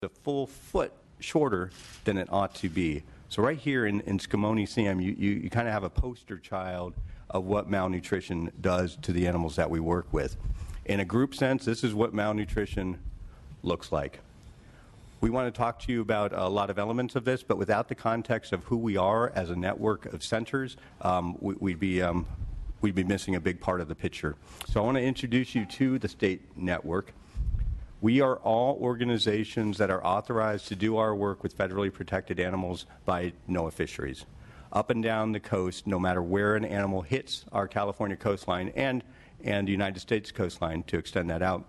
a full foot shorter than it ought to be. So right here in Scamoni Sam, you kind of have a poster child of what malnutrition does to the animals that we work with. In a group sense, this is what malnutrition looks like. We want to talk to you about a lot of elements of this, but without the context of who we are as a network of centers, we'd be missing a big part of the picture. So I want to introduce you to the state network. We are all organizations that are authorized to do our work with federally protected animals by NOAA fisheries. Up and down the coast, no matter where an animal hits our California coastline and the United States coastline, to extend that out,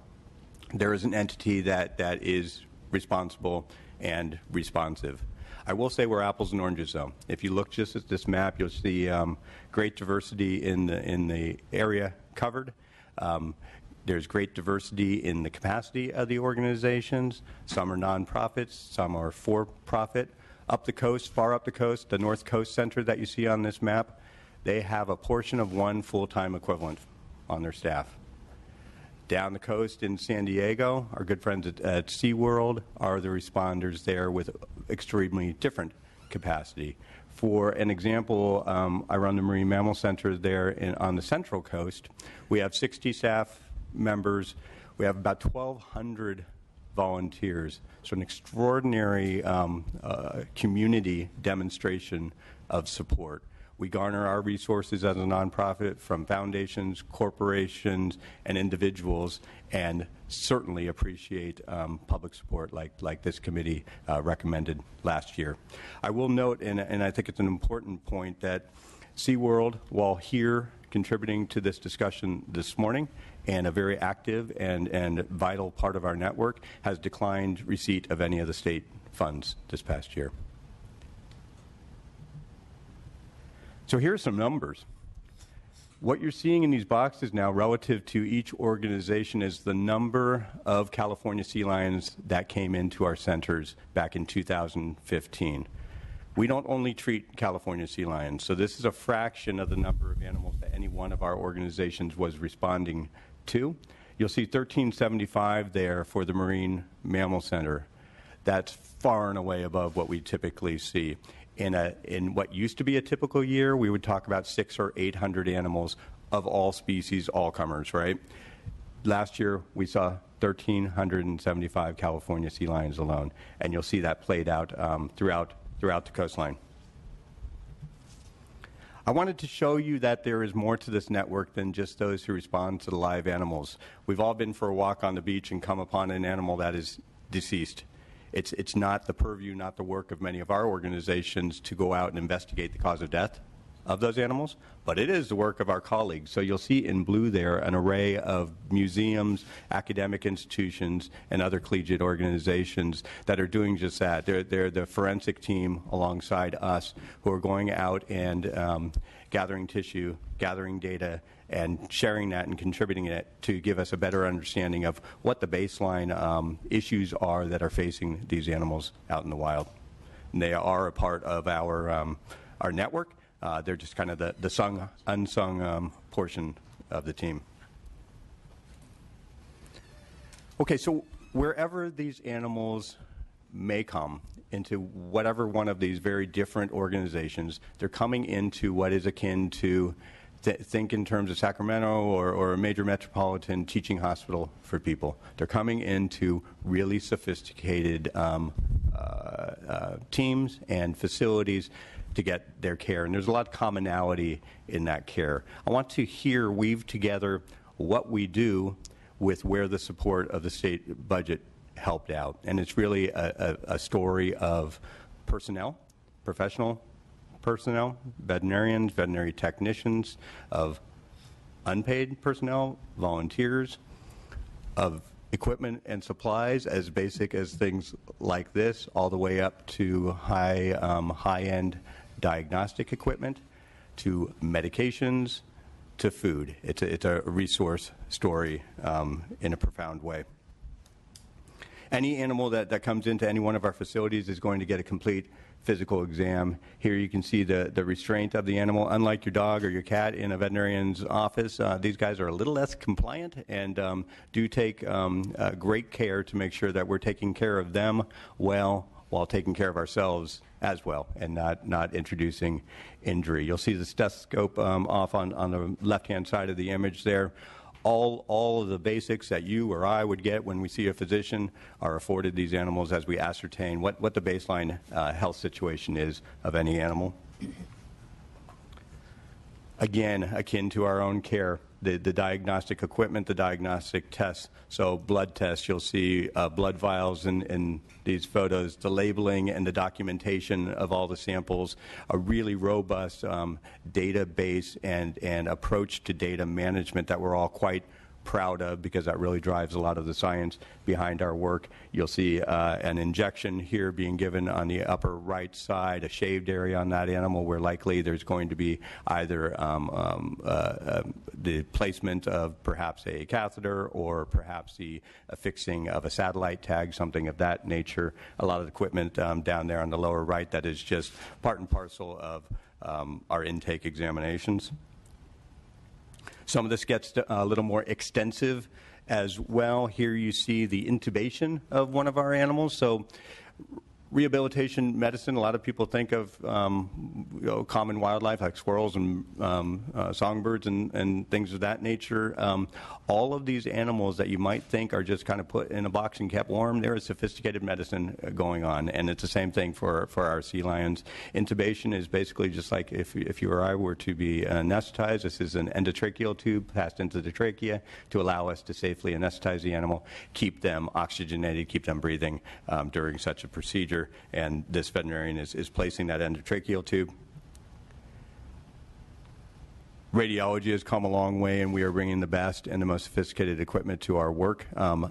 there is an entity that is responsible and responsive. I will say we're apples and oranges, though. If you look just at this map, you'll see great diversity in the area covered. There's great diversity in the capacity of the organizations. Some are nonprofits, some are for-profit. Up the coast, far up the coast, the North Coast Center that you see on this map, they have a portion of one full-time equivalent on their staff. Down the coast in San Diego, our good friends at SeaWorld are the responders there with extremely different capacity. For an example, I run the Marine Mammal Center there on the Central Coast. We have 60 staff members. We have about 1,200 volunteers. So an extraordinary community demonstration of support. We garner our resources as a nonprofit from foundations, corporations, and individuals, and certainly appreciate public support like this committee recommended last year. I will note, and I think it's an important point, that SeaWorld, while here contributing to this discussion this morning, and a very active and vital part of our network, has declined receipt of any of the state funds this past year. So here are some numbers. What you're seeing in these boxes now relative to each organization is the number of California sea lions that came into our centers back in 2015. We don't only treat California sea lions, so this is a fraction of the number of animals that any one of our organizations was responding to. You'll see 1375 there for the Marine Mammal Center. That's far and away above what we typically see. In what used to be a typical year, we would talk about 600 or 800 animals of all species, all comers, right? Last year, we saw 1,375 California sea lions alone, and you'll see that played out throughout the coastline. I wanted to show you that there is more to this network than just those who respond to the live animals. We've all been for a walk on the beach and come upon an animal that is deceased. It's not the purview, not the work of many of our organizations to go out and investigate the cause of death of those animals, but it is the work of our colleagues. So you'll see in blue there an array of museums, academic institutions, and other collegiate organizations that are doing just that. They're the forensic team alongside us who are going out and gathering tissue, gathering data, and sharing that and contributing it to give us a better understanding of what the baseline issues are that are facing these animals out in the wild. And they are a part of our network. They're just kind of the unsung portion of the team. Okay, so wherever these animals may come into whatever one of these very different organizations, they're coming into what is akin to think in terms of Sacramento or a major metropolitan teaching hospital for people. They're coming into really sophisticated teams and facilities to get their care, and there's a lot of commonality in that care. I want to here weave together what we do with where the support of the state budget helped out, and it's really a story of personnel, professional personnel, veterinarians, veterinary technicians, of unpaid personnel, volunteers, of equipment and supplies as basic as things like this, all the way up to high-end diagnostic equipment, to medications, to food. It's a resource story in a profound way. Any animal that comes into any one of our facilities is going to get a complete physical exam. Here you can see the restraint of the animal. Unlike your dog or your cat in a veterinarian's office, these guys are a little less compliant and do take great care to make sure that we're taking care of them well while taking care of ourselves as well and not introducing injury. You'll see the stethoscope off on the left-hand side of the image there. All of the basics that you or I would get when we see a physician are afforded these animals as we ascertain what the baseline health situation is of any animal. Again, akin to our own care, the diagnostic equipment, the diagnostic tests. So blood tests, you'll see blood vials in these photos, the labeling and the documentation of all the samples, a really robust database and approach to data management that we're all quite proud of because that really drives a lot of the science behind our work. You'll see an injection here being given on the upper right side, a shaved area on that animal where likely there's going to be either the placement of perhaps a catheter or perhaps the affixing of a satellite tag, something of that nature. A lot of the equipment down there on the lower right that is just part and parcel of our intake examinations. Some of this gets a little more extensive as well. Here you see the intubation of one of our animals. So rehabilitation medicine, a lot of people think of common wildlife like squirrels and songbirds and things of that nature. All of these animals that you might think are just kind of put in a box and kept warm, there is sophisticated medicine going on, and it's the same thing for our sea lions. Intubation is basically just like if you or I were to be anesthetized. This is an endotracheal tube passed into the trachea to allow us to safely anesthetize the animal, keep them oxygenated, keep them breathing during such a procedure. And this veterinarian is placing that endotracheal tube. Radiology has come a long way, and we are bringing the best and the most sophisticated equipment to our work,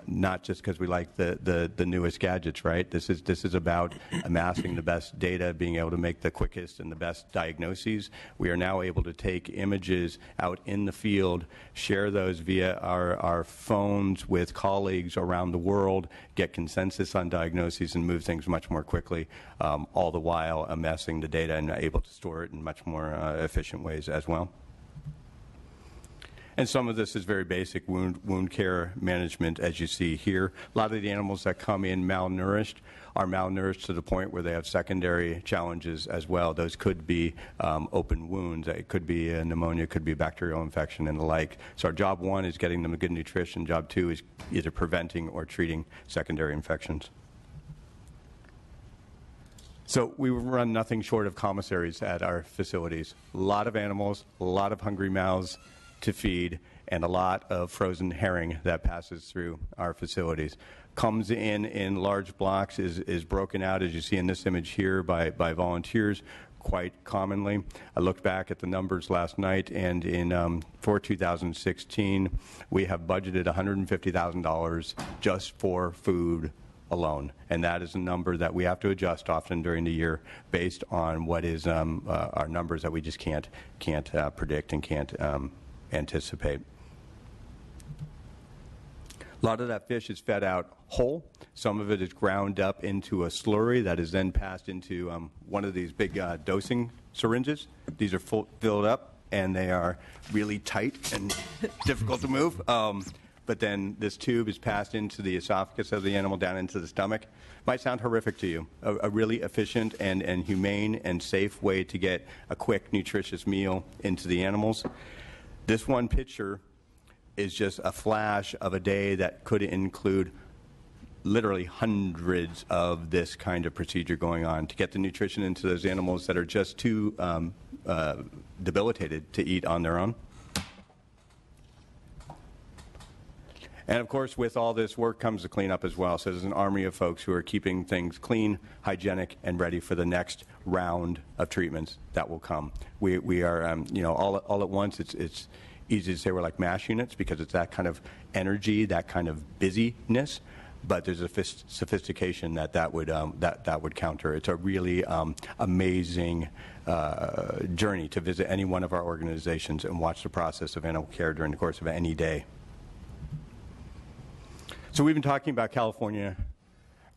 not just because we like the newest gadgets, right? This is about amassing the best data, being able to make the quickest and the best diagnoses. We are now able to take images out in the field, share those via our phones with colleagues around the world, get consensus on diagnoses, and move things much more quickly, all the while amassing the data and able to store it in much more efficient ways as well. And some of this is very basic wound care management, as you see here. A lot of the animals that come in malnourished are malnourished to the point where they have secondary challenges as well. Those could be open wounds. It could be a pneumonia, it could be a bacterial infection and the like. So our job one is getting them a good nutrition. Job two is either preventing or treating secondary infections. So we run nothing short of commissaries at our facilities. A lot of animals, a lot of hungry mouths to feed, and a lot of frozen herring that passes through our facilities. Comes in large blocks, is broken out, as you see in this image here, by volunteers quite commonly. I looked back at the numbers last night, and for 2016, we have budgeted $150,000 just for food alone, and that is a number that we have to adjust often during the year based on what is our numbers that we just can't predict and can't anticipate. A lot of that fish is fed out whole. Some of it is ground up into a slurry that is then passed into one of these big dosing syringes. These are filled up, and they are really tight and difficult to move. But then this tube is passed into the esophagus of the animal down into the stomach. Might sound horrific to you. A really efficient and humane and safe way to get a quick, nutritious meal into the animals. This one picture is just a flash of a day that could include literally hundreds of this kind of procedure going on to get the nutrition into those animals that are just too debilitated to eat on their own. And of course, with all this work comes the cleanup as well. So there's an army of folks who are keeping things clean, hygienic, and ready for the next round of treatments that will come. We are, all at once. It's easy to say we're like MASH units because it's that kind of energy, that kind of busyness. But there's a sophistication that would counter. It's a really amazing journey to visit any one of our organizations and watch the process of animal care during the course of any day. So we've been talking about California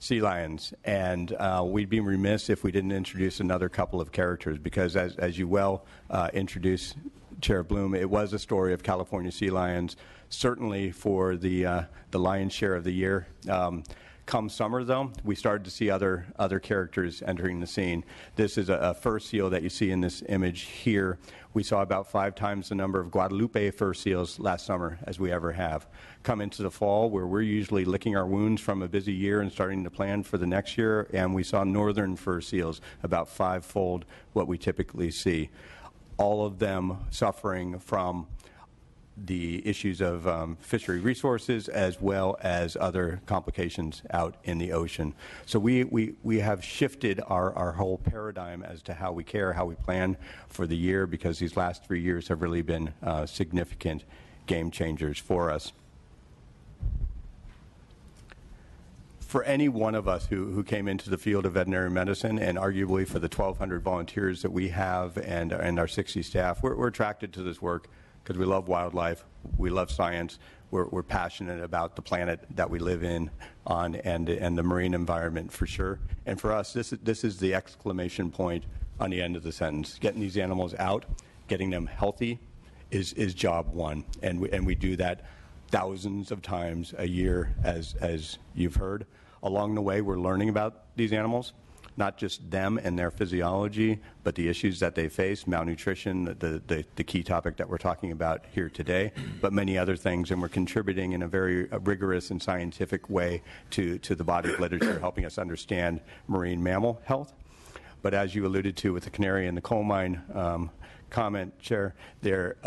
sea lions, and we'd be remiss if we didn't introduce another couple of characters, because as you well introduced, Chair Bloom, it was a story of California sea lions, certainly for the lion's share of the year. Come summer, though, we started to see other characters entering the scene. This is a fur seal that you see in this image here. We saw about 5 times the number of Guadalupe fur seals last summer as we ever have. Come into the fall, where we're usually licking our wounds from a busy year and starting to plan for the next year, and we saw northern fur seals, about 5-fold what we typically see. All of them suffering from the issues of fishery resources as well as other complications out in the ocean. So we have shifted our whole paradigm as to how we care, how we plan for the year, because these last 3 years have really been significant game changers for us. For any one of us who came into the field of veterinary medicine, and arguably for the 1,200 volunteers that we have and our 60 staff, we're attracted to this work because we love wildlife, we love science, we're passionate about the planet that we live in on and the marine environment for sure. And for us, this is the exclamation point on the end of the sentence. Getting these animals out, getting them healthy is job one, and we do that thousands of times a year, as you've heard. Along the way, we're learning about these animals, not just them and their physiology, but the issues that they face, malnutrition, the key topic that we're talking about here today, but many other things, and we're contributing in a very rigorous and scientific way to the body of literature, helping us understand marine mammal health. But as you alluded to with the canary in the coal mine comment, Chair, there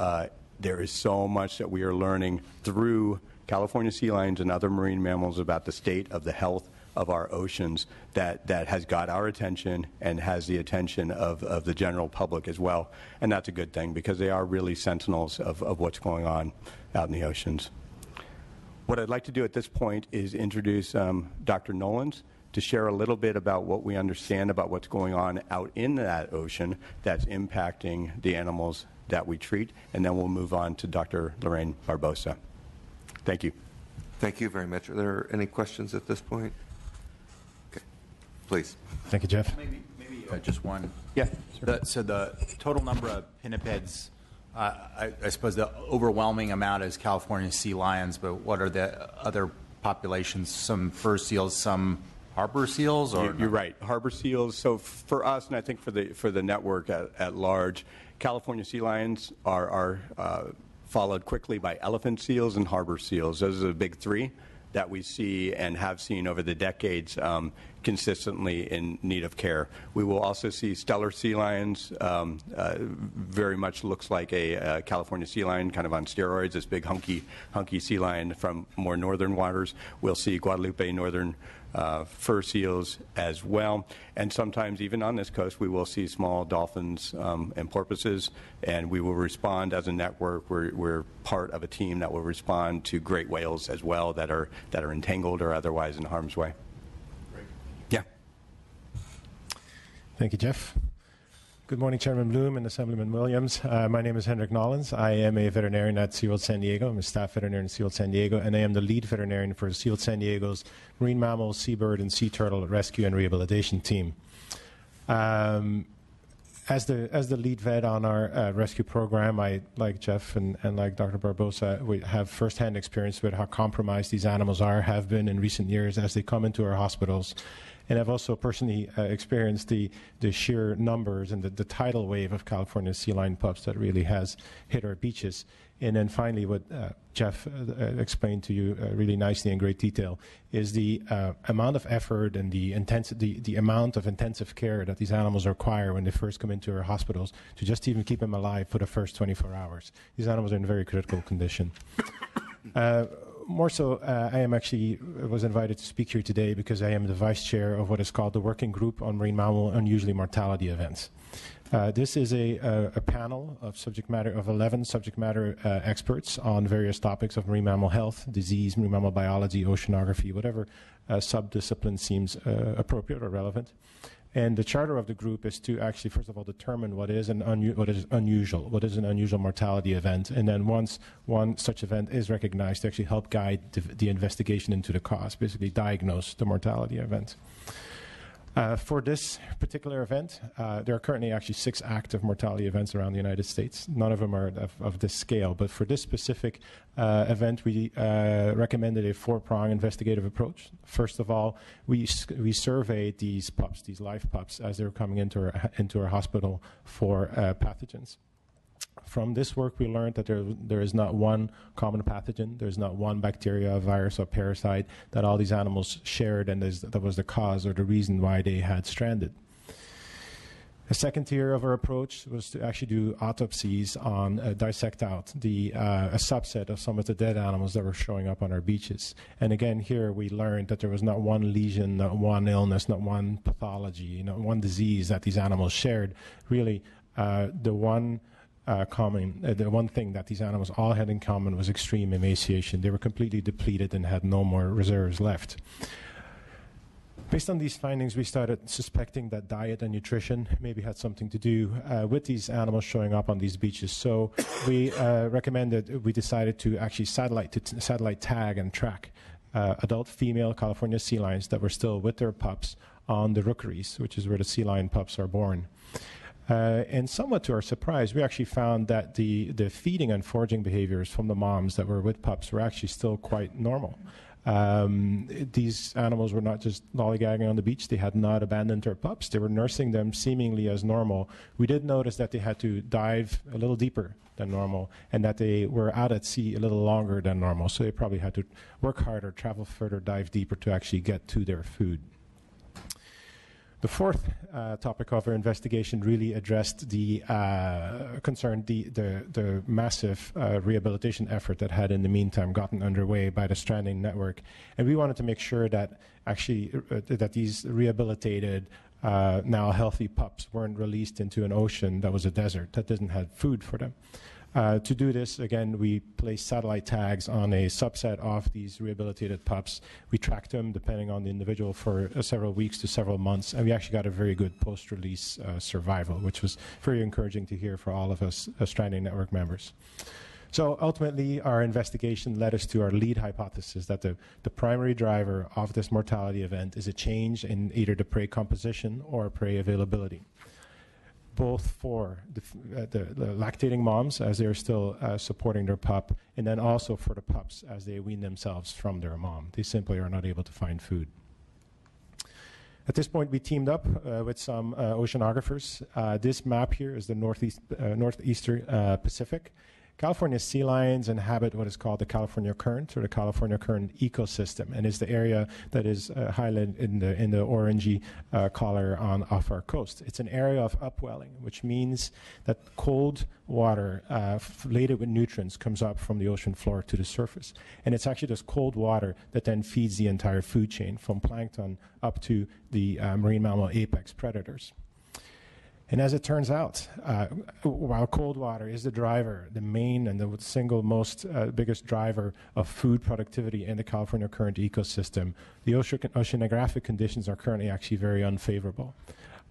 is so much that we are learning through California sea lions and other marine mammals about the state of the health of our oceans that has got our attention and has the attention of the general public as well. And that's a good thing, because they are really sentinels of what's going on out in the oceans. What I'd like to do at this point is introduce Dr. Nolans to share a little bit about what we understand about what's going on out in that ocean that's impacting the animals that we treat, and then we'll move on to Dr. Lorraine Barbosa. Thank you. Thank you very much. Are there any questions at this point? Okay, please. Thank you, Jeff. Maybe just one. Yeah. Sure. So the total number of pinnipeds, I suppose the overwhelming amount is California sea lions, but what are the other populations? Some fur seals, some harbor seals? Or You're right. Harbor seals. So for us, and I think for the network at large, California sea lions are followed quickly by elephant seals and harbor seals. Those are the big 3 that we see and have seen over the decades consistently in need of care. We will also see stellar sea lions, very much looks like a California sea lion, kind of on steroids, this big hunky sea lion from more northern waters. We'll see Guadalupe northern fur seals as well, and sometimes even on this coast we will see small dolphins and porpoises, and we will respond as a network. We're part of a team that will respond to great whales as well that are entangled or otherwise in harm's way. Great. Yeah. Thank you, Jeff. Good morning, Chairman Bloom and Assemblyman Williams. My name is Hendrik Nolans. I am a veterinarian at SeaWorld San Diego. I'm a staff veterinarian at SeaWorld San Diego, and I am the lead veterinarian for SeaWorld San Diego's marine mammal, seabird, and sea turtle rescue and rehabilitation team. As the lead vet on our rescue program, I, like Jeff and like Dr. Barbosa, we have firsthand experience with how compromised these animals have been in recent years as they come into our hospitals. And I've also personally experienced the sheer numbers and the tidal wave of California sea lion pups that really has hit our beaches. And then finally, what Jeff explained to you really nicely in great detail is the amount of effort and the amount of intensive care that these animals require when they first come into our hospitals to just even keep them alive for the first 24 hours. These animals are in very critical condition. More so, I was invited to speak here today because I am the vice chair of what is called the Working Group on Marine Mammal Unusually Mortality Events. This is a panel of 11 subject matter experts on various topics of marine mammal health, disease, marine mammal biology, oceanography, whatever subdiscipline seems appropriate or relevant. And the charter of the group is to actually, first of all, determine what is an unusual mortality event, and then once one such event is recognized, to actually help guide the investigation into the cause, basically diagnose the mortality event. For this particular event, there are currently actually 6 active mortality events around the United States. None of them are of this scale, but for this specific event, we recommended a 4-pronged investigative approach. First of all, we surveyed these pups, these live pups, as they were coming into our hospital for pathogens. From this work, we learned that there is not one common pathogen, there's not one bacteria, virus, or parasite that all these animals shared, and that was the cause or the reason why they had stranded. A second tier of our approach was to actually do autopsies on, dissect out a subset of some of the dead animals that were showing up on our beaches. And again, here we learned that there was not one lesion, not one illness, not one pathology, not one disease that these animals shared. Really, the one thing that these animals all had in common was extreme emaciation. They were completely depleted and had no more reserves left. Based on these findings, we started suspecting that diet and nutrition maybe had something to do with these animals showing up on these beaches. So we decided to actually satellite tag and track adult female California sea lions that were still with their pups on the rookeries, which is where the sea lion pups are born. And somewhat to our surprise, we actually found that the feeding and foraging behaviors from the moms that were with pups were actually still quite normal. These animals were not just lollygagging on the beach. They had not abandoned their pups. They were nursing them seemingly as normal. We did notice that they had to dive a little deeper than normal, and that they were out at sea a little longer than normal. So they probably had to work harder, travel further, dive deeper to actually get to their food. The fourth topic of our investigation really addressed the massive rehabilitation effort that had in the meantime gotten underway by the stranding network. And we wanted to make sure that actually that these rehabilitated, now healthy pups weren't released into an ocean that was a desert, that didn't have food for them. To do this, again, we placed satellite tags on a subset of these rehabilitated pups. We tracked them, depending on the individual, for several weeks to several months, and we actually got a very good post-release survival, which was very encouraging to hear for all of us Stranding Network members. So ultimately, our investigation led us to our lead hypothesis that the primary driver of this mortality event is a change in either the prey composition or prey availability, both for the lactating moms as they're still supporting their pup, and then also for the pups as they wean themselves from their mom. They simply are not able to find food. At this point, we teamed up with some oceanographers. This map here is the northeastern Pacific. California sea lions inhabit what is called the California Current, or the California Current ecosystem, and is the area that is highlighted in the orangey color off our coast. It's an area of upwelling, which means that cold water laden with nutrients comes up from the ocean floor to the surface. And it's actually this cold water that then feeds the entire food chain, from plankton up to the marine mammal apex predators. And as it turns out, while cold water is the driver, the main and the single most biggest driver of food productivity in the California Current ecosystem, the oceanographic conditions are currently actually very unfavorable.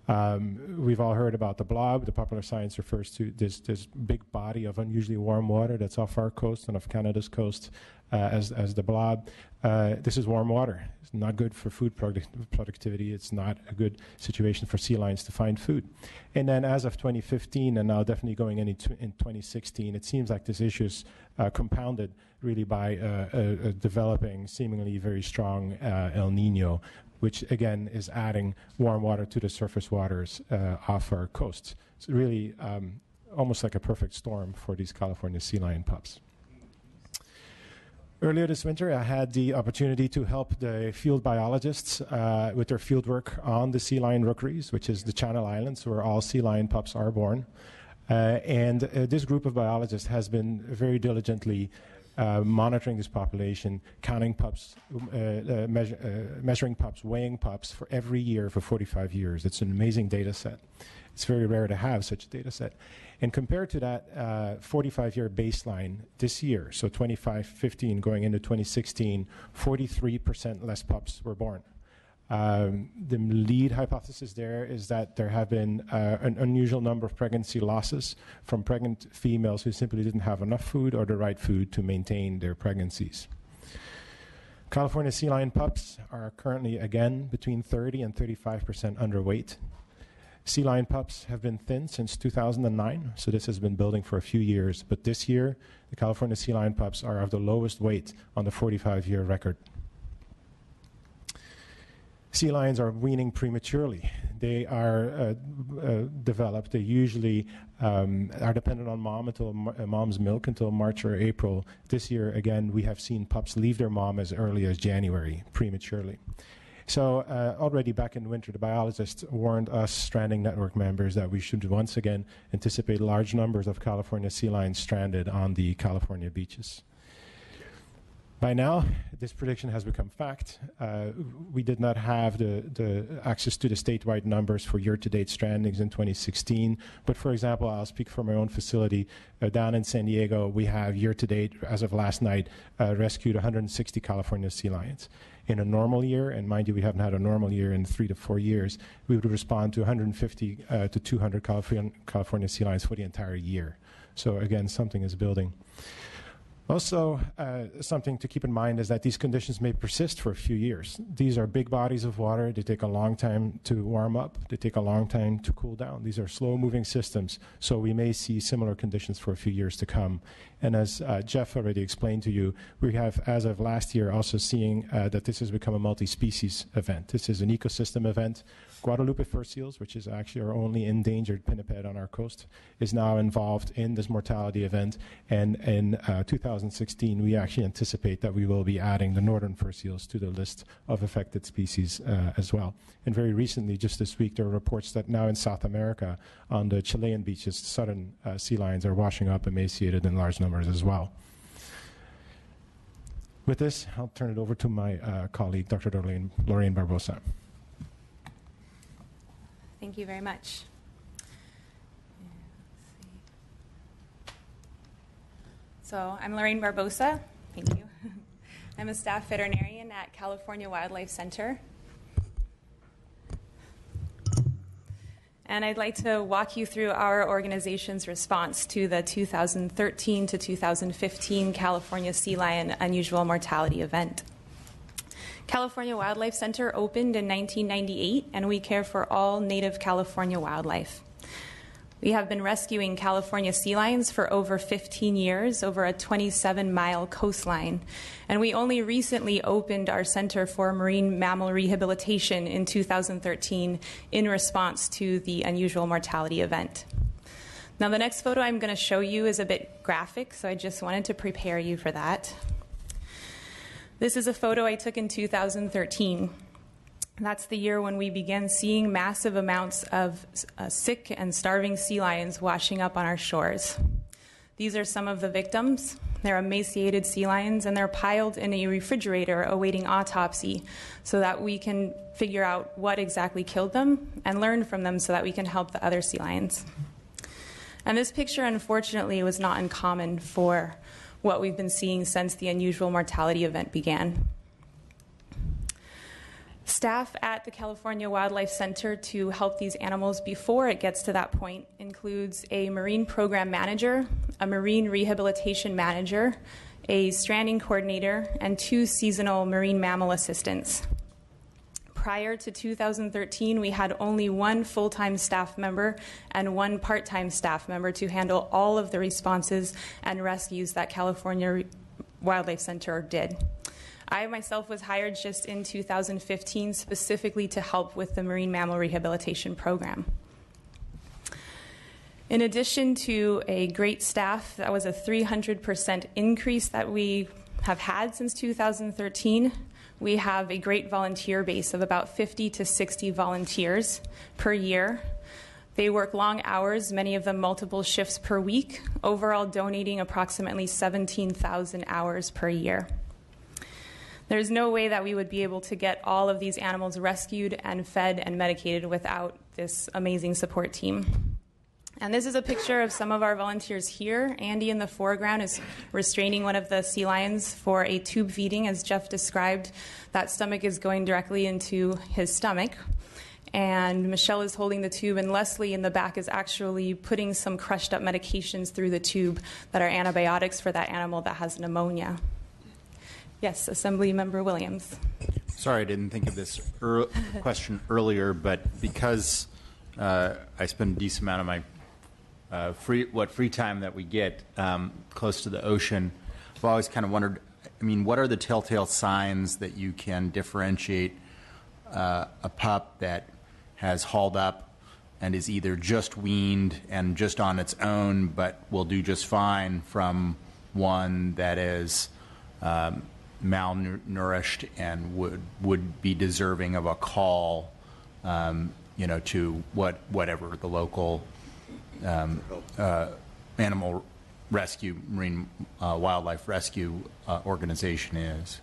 We've all heard about the blob. The popular science refers to this big body of unusually warm water that's off our coast and off Canada's coast as the blob. This is warm water. It's not good for food productivity. It's not a good situation for sea lions to find food. And then as of 2015, and now definitely going in 2016, it seems like this issue is compounded really by developing seemingly very strong El Nino, which again is adding warm water to the surface waters off our coast. It's really almost like a perfect storm for these California sea lion pups. Earlier this winter, I had the opportunity to help the field biologists with their field work on the sea lion rookeries, which is the Channel Islands, where all sea lion pups are born. And this group of biologists has been very diligently monitoring this population, counting pups, measuring pups, weighing pups for every year for 45 years. It's an amazing data set. It's very rare to have such a data set. And compared to that 45-year baseline this year, so 2015 going into 2016, 43% less pups were born. The lead hypothesis there is that there have been an unusual number of pregnancy losses from pregnant females who simply didn't have enough food or the right food to maintain their pregnancies. California sea lion pups are currently, again, between 30 and 35% underweight. Sea lion pups have been thin since 2009, so this has been building for a few years. But this year, the California sea lion pups are of the lowest weight on the 45-year record. Sea lions are weaning prematurely. They are developed. They usually are dependent on mom's milk until March or April. This year, again, we have seen pups leave their mom as early as January, prematurely. So already back in winter, the biologists warned us stranding network members that we should once again anticipate large numbers of California sea lions stranded on the California beaches. By now, this prediction has become fact. We did not have the access to the statewide numbers for year-to-date strandings in 2016. But for example, I'll speak for my own facility. Down in San Diego, we have year-to-date, as of last night, rescued 160 California sea lions. In a normal year, and mind you, we haven't had a normal year in 3 to 4 years, we would respond to 150 to 200 California sea lions for the entire year. So again, something is building. Also, something to keep in mind is that these conditions may persist for a few years. These are big bodies of water. They take a long time to warm up. They take a long time to cool down. These are slow-moving systems, so we may see similar conditions for a few years to come. And as Jeff already explained to you, we have, as of last year, also seeing that this has become a multi-species event. This is an ecosystem event. Guadalupe fur seals, which is actually our only endangered pinniped on our coast, is now involved in this mortality event. And in 2016, we actually anticipate that we will be adding the northern fur seals to the list of affected species as well. And very recently, just this week, there are reports that now in South America, on the Chilean beaches, southern sea lions are washing up emaciated in large numbers as well. With this, I'll turn it over to my colleague, Dr. Lorraine Barbosa. Thank you very much. So I'm Lorraine Barbosa. Thank you. I'm a staff veterinarian at California Wildlife Center. And I'd like to walk you through our organization's response to the 2013 to 2015 California sea lion unusual mortality event. California Wildlife Center opened in 1998, and we care for all native California wildlife. We have been rescuing California sea lions for over 15 years, over a 27-mile coastline. And we only recently opened our Center for Marine Mammal Rehabilitation in 2013 in response to the unusual mortality event. Now, the next photo I'm going to show you is a bit graphic, so I just wanted to prepare you for that. This is a photo I took in 2013. That's the year when we began seeing massive amounts of sick and starving sea lions washing up on our shores. These are some of the victims. They're emaciated sea lions, and they're piled in a refrigerator awaiting autopsy so that we can figure out what exactly killed them and learn from them so that we can help the other sea lions. And this picture, unfortunately, was not uncommon for what we've been seeing since the unusual mortality event began. Staff at the California Wildlife Center to help these animals before it gets to that point includes a marine program manager, a marine rehabilitation manager, a stranding coordinator, and 2 seasonal marine mammal assistants. Prior to 2013, we had only 1 full-time staff member and 1 part-time staff member to handle all of the responses and rescues that California Wildlife Center did. I myself was hired just in 2015 specifically to help with the Marine Mammal Rehabilitation Program. In addition to a great staff, that was a 300% increase that we have had since 2013. We have a great volunteer base of about 50 to 60 volunteers per year. They work long hours, many of them multiple shifts per week, overall donating approximately 17,000 hours per year. There's no way that we would be able to get all of these animals rescued and fed and medicated without this amazing support team. And this is a picture of some of our volunteers here. Andy in the foreground is restraining one of the sea lions for a tube feeding, as Jeff described. That stomach is going directly into his stomach. And Michelle is holding the tube, and Leslie in the back is actually putting some crushed up medications through the tube that are antibiotics for that animal that has pneumonia. Yes, Assembly Member Williams. Sorry, I didn't think of this question earlier, but because I spend a decent amount of my free time that we get close to the ocean, I've always kind of wondered, I mean, what are the telltale signs that you can differentiate a pup that has hauled up and is either just weaned and just on its own but will do just fine from one that is malnourished and would be deserving of a call, to whatever the local animal rescue, marine wildlife rescue organization is?